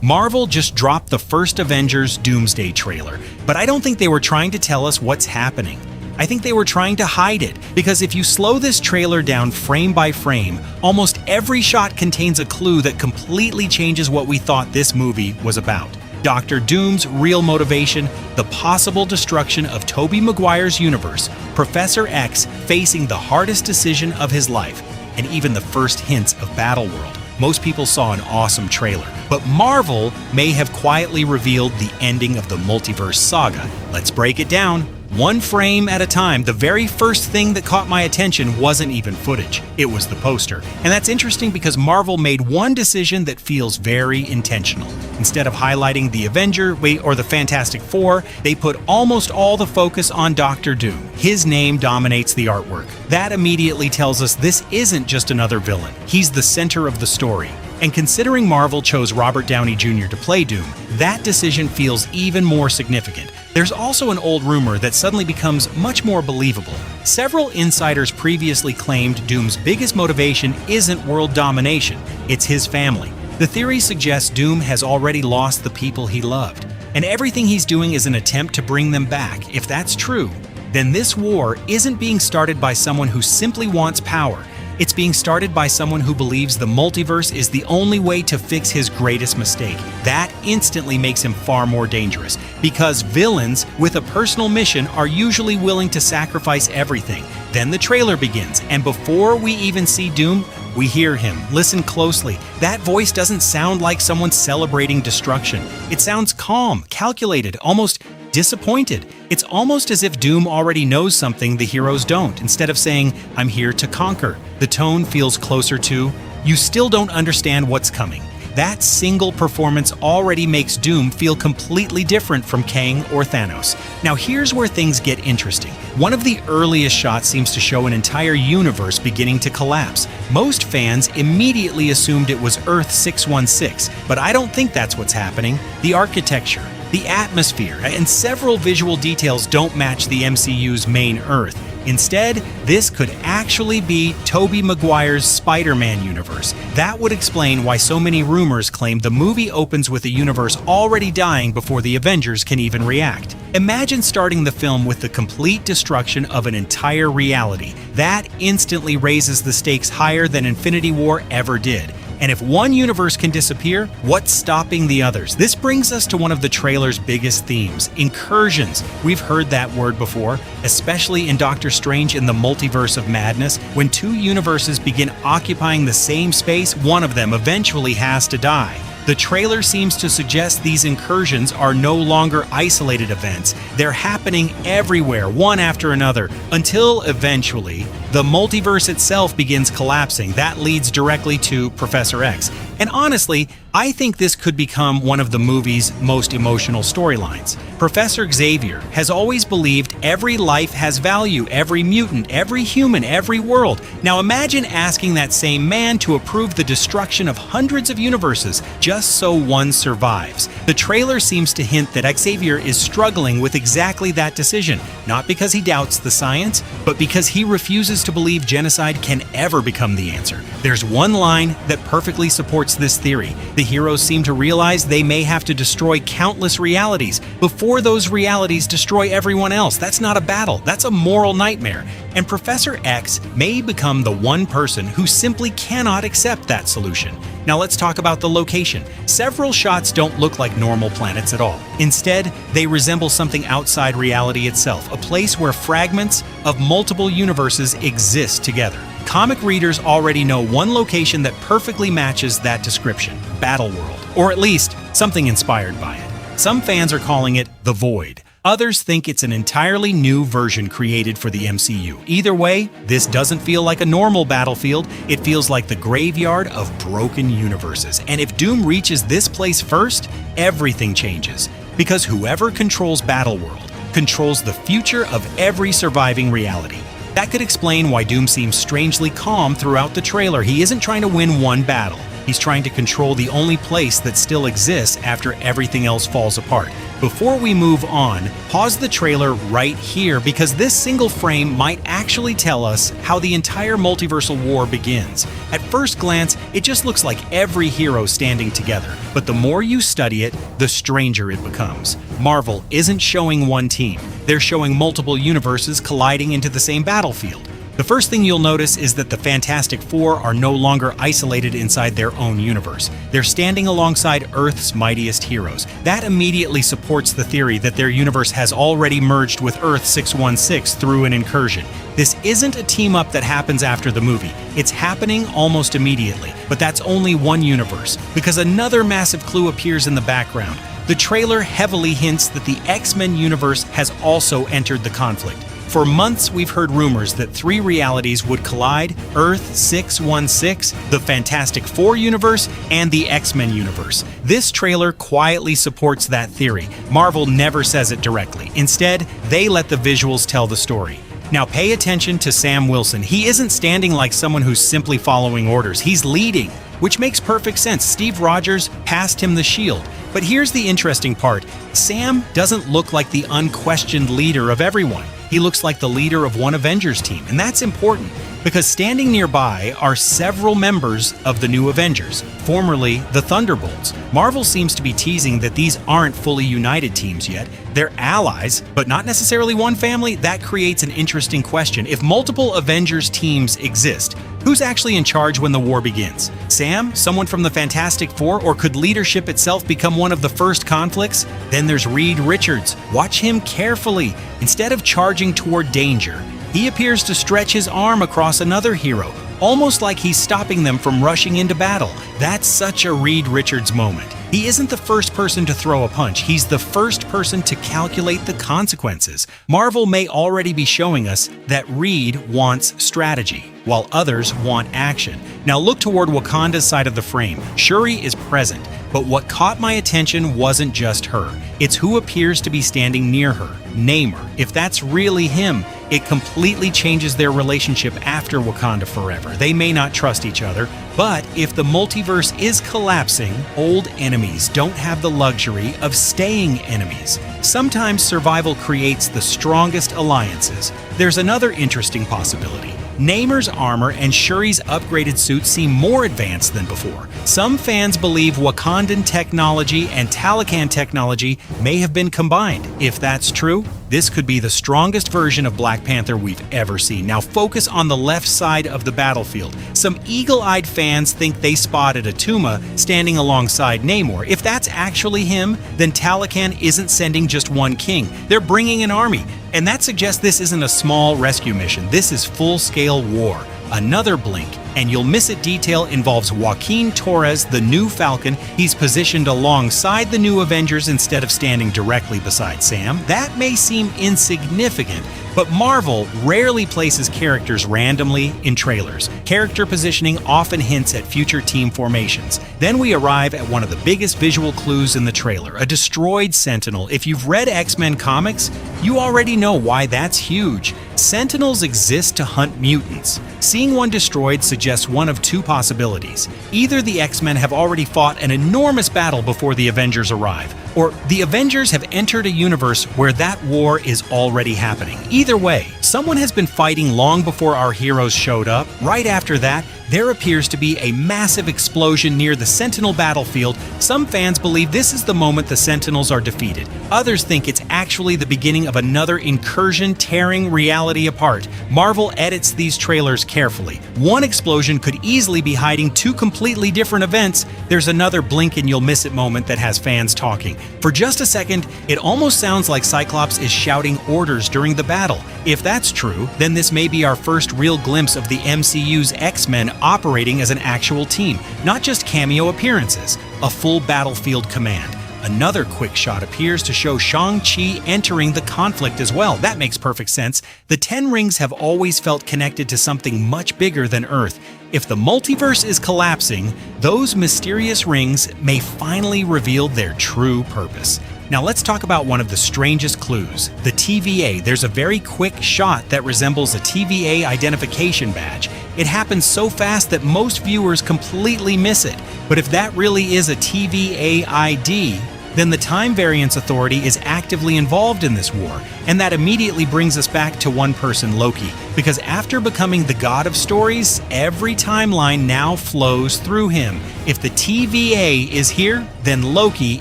Marvel just dropped the first Avengers Doomsday trailer, but I don't think they were trying to tell us what's happening. I think they were trying to hide it, because if you slow this trailer down frame by frame, almost every shot contains a clue that completely changes what we thought this movie was about. Dr. Doom's real motivation, the possible destruction of Tobey Maguire's universe, Professor X facing the hardest decision of his life, and even the first hints of Battleworld. Most people saw an awesome trailer, but Marvel may have quietly revealed the ending of the Multiverse Saga. Let's break it down. One frame at a time. The very first thing that caught my attention wasn't even footage. It was the poster. And that's interesting because Marvel made one decision that feels very intentional. Instead of highlighting the Avenger or the Fantastic Four, they put almost all the focus on Dr. Doom. His name dominates the artwork. That immediately tells us this isn't just another villain. He's the center of the story. And considering Marvel chose Robert Downey Jr. to play Doom, that decision feels even more significant. There's also an old rumor that suddenly becomes much more believable. Several insiders previously claimed Doom's biggest motivation isn't world domination, it's his family. The theory suggests Doom has already lost the people he loved, and everything he's doing is an attempt to bring them back. If that's true, then this war isn't being started by someone who simply wants power. It's being started by someone who believes the multiverse is the only way to fix his greatest mistake. That instantly makes him far more dangerous, because villains with a personal mission are usually willing to sacrifice everything. Then the trailer begins, and before we even see Doom, we hear him. Listen closely. That voice doesn't sound like someone celebrating destruction. It sounds calm, calculated, almost disappointed. It's almost as if Doom already knows something the heroes don't. Instead of saying, "I'm here to conquer," the tone feels closer to, "You still don't understand what's coming." That single performance already makes Doom feel completely different from Kang or Thanos. Now here's where things get interesting. One of the earliest shots seems to show an entire universe beginning to collapse. Most fans immediately assumed it was Earth 616, but I don't think that's what's happening. The architecture, the atmosphere, and several visual details don't match the MCU's main Earth. Instead, this could actually be Tobey Maguire's Spider-Man universe. That would explain why so many rumors claim the movie opens with a universe already dying before the Avengers can even react. Imagine starting the film with the complete destruction of an entire reality. That instantly raises the stakes higher than Infinity War ever did. And if one universe can disappear, what's stopping the others? This brings us to one of the trailer's biggest themes, incursions. We've heard that word before, especially in Doctor Strange in the Multiverse of Madness. When two universes begin occupying the same space, one of them eventually has to die. The trailer seems to suggest these incursions are no longer isolated events. They're happening everywhere, one after another, until eventually the multiverse itself begins collapsing. That leads directly to Professor X. And honestly, I think this could become one of the movie's most emotional storylines. Professor Xavier has always believed every life has value, every mutant, every human, every world. Now imagine asking that same man to approve the destruction of hundreds of universes just so one survives. The trailer seems to hint that Xavier is struggling with exactly that decision, not because he doubts the science, but because he refuses to believe genocide can ever become the answer. There's one line that perfectly supports this theory. The heroes seem to realize they may have to destroy countless realities before those realities destroy everyone else. That's not a battle, that's a moral nightmare. And Professor X may become the one person who simply cannot accept that solution. Now let's talk about the location. Several shots don't look like normal planets at all. Instead, they resemble something outside reality itself, a place where fragments of multiple universes exist together. Comic readers already know one location that perfectly matches that description: Battleworld, or at least something inspired by it. Some fans are calling it the Void. Others think it's an entirely new version created for the MCU. Either way, this doesn't feel like a normal battlefield. It feels like the graveyard of broken universes. And if Doom reaches this place first, everything changes. Because whoever controls Battleworld controls the future of every surviving reality. That could explain why Doom seems strangely calm throughout the trailer. He isn't trying to win one battle. He's trying to control the only place that still exists after everything else falls apart. Before we move on, pause the trailer right here because this single frame might actually tell us how the entire multiversal war begins. At first glance, it just looks like every hero standing together, but the more you study it, the stranger it becomes. Marvel isn't showing one team, they're showing multiple universes colliding into the same battlefield. The first thing you'll notice is that the Fantastic Four are no longer isolated inside their own universe. They're standing alongside Earth's mightiest heroes. That immediately supports the theory that their universe has already merged with Earth 616 through an incursion. This isn't a team-up that happens after the movie. It's happening almost immediately, but that's only one universe, because another massive clue appears in the background. The trailer heavily hints that the X-Men universe has also entered the conflict. For months, we've heard rumors that 3 realities would collide: Earth 616, the Fantastic Four universe, and the X-Men universe. This trailer quietly supports that theory. Marvel never says it directly. Instead, they let the visuals tell the story. Now pay attention to Sam Wilson. He isn't standing like someone who's simply following orders. He's leading, which makes perfect sense. Steve Rogers passed him the shield. But here's the interesting part. Sam doesn't look like the unquestioned leader of everyone. He looks like the leader of one Avengers team, and that's important because standing nearby are several members of the new Avengers, formerly the Thunderbolts. Marvel seems to be teasing that these aren't fully united teams yet. They're allies, but not necessarily one family. That creates an interesting question. If multiple Avengers teams exist, who's actually in charge when the war begins? Sam, someone from the Fantastic Four, or could leadership itself become one of the first conflicts? Then there's Reed Richards. Watch him carefully. Instead of charging toward danger, he appears to stretch his arm across another hero, almost like he's stopping them from rushing into battle. That's such a Reed Richards moment. He isn't the first person to throw a punch, he's the first person to calculate the consequences. Marvel may already be showing us that Reed wants strategy, while others want action. Now look toward Wakanda's side of the frame. Shuri is present, but what caught my attention wasn't just her. It's who appears to be standing near her, Namor. If that's really him, it completely changes their relationship after Wakanda Forever. They may not trust each other, but if the multiverse is collapsing, old enemies don't have the luxury of staying enemies. Sometimes survival creates the strongest alliances. There's another interesting possibility. Namor's armor and Shuri's upgraded suit seem more advanced than before. Some fans believe Wakandan technology and Talokan technology may have been combined. If that's true, this could be the strongest version of Black Panther we've ever seen. Now focus on the left side of the battlefield. Some eagle-eyed fans think they spotted Atuma standing alongside Namor. If that's actually him, then Talokan isn't sending just one king. They're bringing an army. And that suggests this isn't a small rescue mission. This is full-scale war. Another blink, and you'll miss it detail involves Joaquin Torres, the new Falcon. He's positioned alongside the new Avengers instead of standing directly beside Sam. That may seem insignificant, but Marvel rarely places characters randomly in trailers. Character positioning often hints at future team formations. Then we arrive at one of the biggest visual clues in the trailer, a destroyed Sentinel. If you've read X-Men comics, you already know why that's huge. Sentinels exist to hunt mutants. Seeing one destroyed suggests one of two possibilities. Either the X-Men have already fought an enormous battle before the Avengers arrive, or the Avengers have entered a universe where that war is already happening. Either way, someone has been fighting long before our heroes showed up. Right after that, there appears to be a massive explosion near the Sentinel battlefield. Some fans believe this is the moment the Sentinels are defeated. Others think it's actually the beginning of another incursion tearing reality apart. Marvel edits these trailers carefully. One explosion could easily be hiding two completely different events. There's another blink and you'll miss it moment that has fans talking. For just a second, it almost sounds like Cyclops is shouting orders during the battle. If that's true, then this may be our first real glimpse of the MCU's X-Men operating as an actual team, not just cameo appearances, a full battlefield command. Another quick shot appears to show Shang-Chi entering the conflict as well. That makes perfect sense. The 10 Rings have always felt connected to something much bigger than Earth. If the multiverse is collapsing, those mysterious rings may finally reveal their true purpose. Now let's talk about one of the strangest clues, the TVA. There's a very quick shot that resembles a TVA identification badge. It happens so fast that most viewers completely miss it. But if that really is a TVA ID, then the Time Variance Authority is actively involved in this war, and that immediately brings us back to one person, Loki, because after becoming the god of stories, every timeline now flows through him. If the TVA is here, then Loki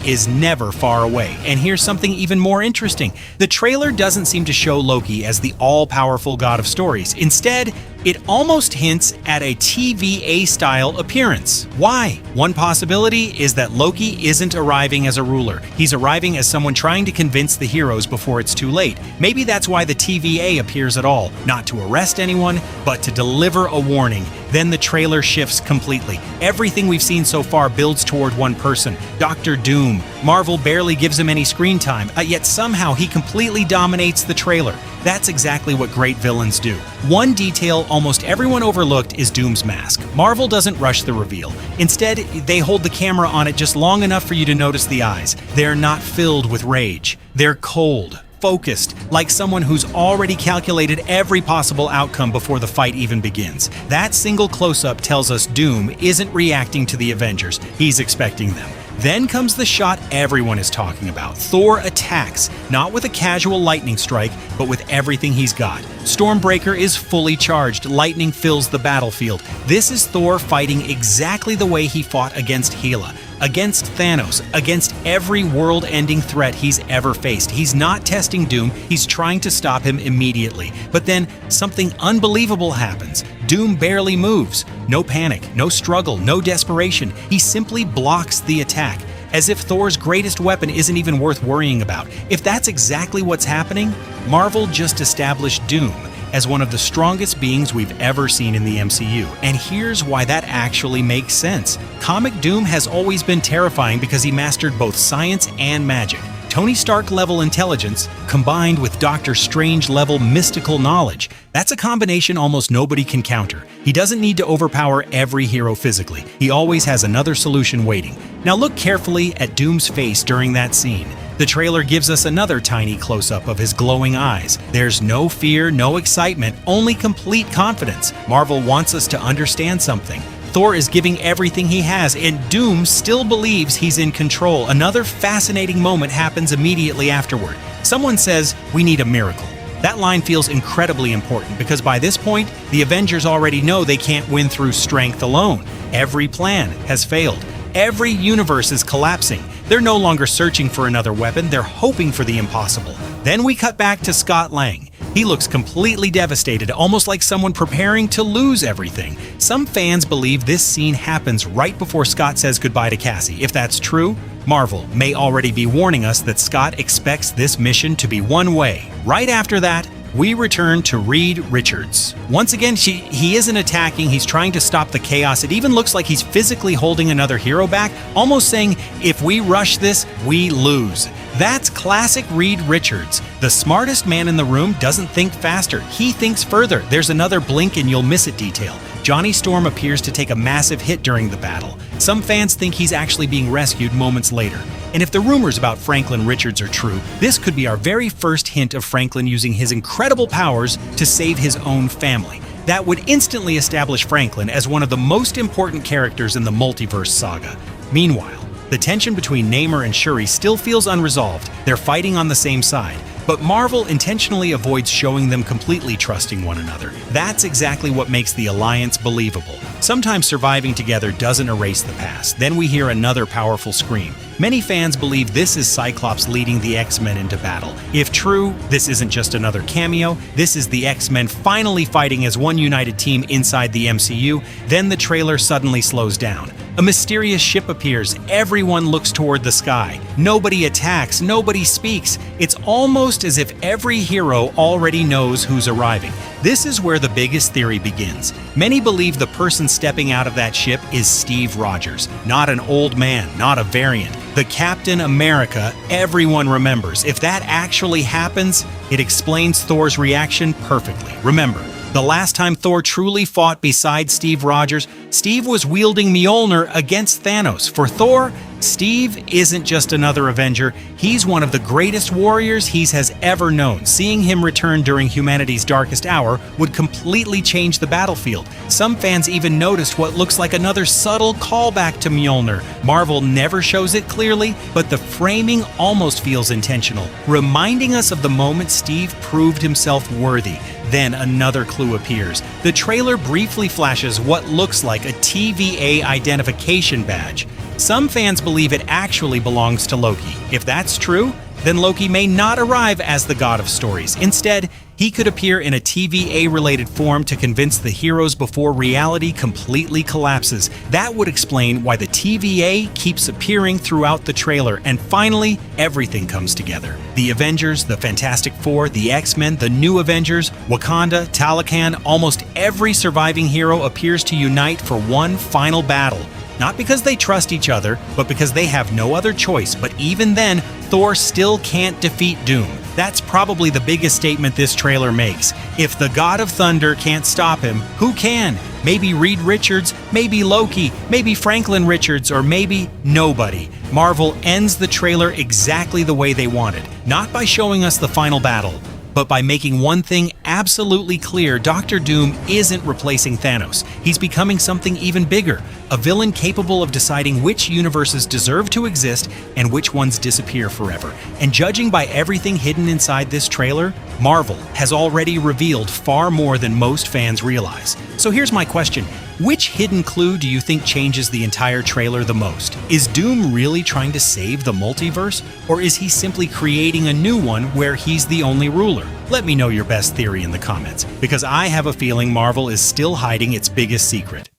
is never far away. And here's something even more interesting. The trailer doesn't seem to show Loki as the all-powerful god of stories. Instead, it almost hints at a TVA-style appearance. Why? One possibility is that Loki isn't arriving as a ruler. He's arriving as someone trying to convince the heroes before it's too late. Maybe that's why the TVA appears at all, not to arrest anyone, but to deliver a warning. Then the trailer shifts completely. Everything we've seen so far builds toward one person, Dr. Doom. Marvel barely gives him any screen time, yet somehow he completely dominates the trailer. That's exactly what great villains do. One detail almost everyone overlooked is Doom's mask. Marvel doesn't rush the reveal. Instead, they hold the camera on it just long enough for you to notice the eyes. They're not filled with rage. They're cold, focused, like someone who's already calculated every possible outcome before the fight even begins. That single close-up tells us Doom isn't reacting to the Avengers, he's expecting them. Then comes the shot everyone is talking about. Thor attacks, not with a casual lightning strike, but with everything he's got. Stormbreaker is fully charged, lightning fills the battlefield. This is Thor fighting exactly the way he fought against Hela, against Thanos, against every world-ending threat he's ever faced. He's not testing Doom, he's trying to stop him immediately. But then something unbelievable happens. Doom barely moves. No panic, no struggle, no desperation. He simply blocks the attack, as if Thor's greatest weapon isn't even worth worrying about. If that's exactly what's happening, Marvel just established Doom as one of the strongest beings we've ever seen in the MCU. And here's why that actually makes sense. Comic Doom has always been terrifying because he mastered both science and magic. Tony Stark-level intelligence combined with Doctor Strange-level mystical knowledge. That's a combination almost nobody can counter. He doesn't need to overpower every hero physically. He always has another solution waiting. Now look carefully at Doom's face during that scene. The trailer gives us another tiny close-up of his glowing eyes. There's no fear, no excitement, only complete confidence. Marvel wants us to understand something. Thor is giving everything he has, and Doom still believes he's in control. Another fascinating moment happens immediately afterward. Someone says, "We need a miracle." That line feels incredibly important because by this point, the Avengers already know they can't win through strength alone. Every plan has failed. Every universe is collapsing. They're no longer searching for another weapon, they're hoping for the impossible. Then we cut back to Scott Lang. He looks completely devastated, almost like someone preparing to lose everything. Some fans believe this scene happens right before Scott says goodbye to Cassie. If that's true, Marvel may already be warning us that Scott expects this mission to be one way. Right after that, we return to Reed Richards. Once again, he isn't attacking, he's trying to stop the chaos. It even looks like he's physically holding another hero back, almost saying, if we rush this, we lose. That's classic Reed Richards. The smartest man in the room doesn't think faster, he thinks further. There's another blink and you'll miss it detail. Johnny Storm appears to take a massive hit during the battle. Some fans think he's actually being rescued moments later. And if the rumors about Franklin Richards are true, this could be our very first hint of Franklin using his incredible powers to save his own family. That would instantly establish Franklin as one of the most important characters in the Multiverse Saga. Meanwhile, the tension between Namor and Shuri still feels unresolved. They're fighting on the same side. But Marvel intentionally avoids showing them completely trusting one another. That's exactly what makes the alliance believable. Sometimes surviving together doesn't erase the past. Then we hear another powerful scream. Many fans believe this is Cyclops leading the X-Men into battle. If true, this isn't just another cameo. This is the X-Men finally fighting as one united team inside the MCU. Then the trailer suddenly slows down. A mysterious ship appears. Everyone looks toward the sky. Nobody attacks. Nobody speaks. It's almost as if every hero already knows who's arriving. This is where the biggest theory begins. Many believe the person stepping out of that ship is Steve Rogers. Not an old man, not a variant. The Captain America everyone remembers. If that actually happens, it explains Thor's reaction perfectly. Remember, the last time Thor truly fought beside Steve Rogers, Steve was wielding Mjolnir against Thanos. For Thor, Steve isn't just another Avenger, he's one of the greatest warriors he has ever known. Seeing him return during humanity's darkest hour would completely change the battlefield. Some fans even noticed what looks like another subtle callback to Mjolnir. Marvel never shows it clearly, but the framing almost feels intentional, reminding us of the moment Steve proved himself worthy. Then another clue appears. The trailer briefly flashes what looks like a TVA identification badge. Some fans believe it actually belongs to Loki. If that's true, then Loki may not arrive as the god of stories. Instead, he could appear in a TVA-related form to convince the heroes before reality completely collapses. That would explain why the TVA keeps appearing throughout the trailer. And finally, everything comes together. The Avengers, the Fantastic Four, the X-Men, the New Avengers, Wakanda, Talokan, almost every surviving hero appears to unite for one final battle. Not because they trust each other, but because they have no other choice. But even then, Thor still can't defeat Doom. That's probably the biggest statement this trailer makes. If the God of Thunder can't stop him, who can? Maybe Reed Richards, maybe Loki, maybe Franklin Richards, or maybe nobody. Marvel ends the trailer exactly the way they wanted, not by showing us the final battle, but by making one thing absolutely clear: Doctor Doom isn't replacing Thanos. He's becoming something even bigger, a villain capable of deciding which universes deserve to exist and which ones disappear forever. And judging by everything hidden inside this trailer, Marvel has already revealed far more than most fans realize. So here's my question. Which hidden clue do you think changes the entire trailer the most? Is Doom really trying to save the multiverse? Or is he simply creating a new one where he's the only ruler? Let me know your best theory in the comments, because I have a feeling Marvel is still hiding its biggest secret.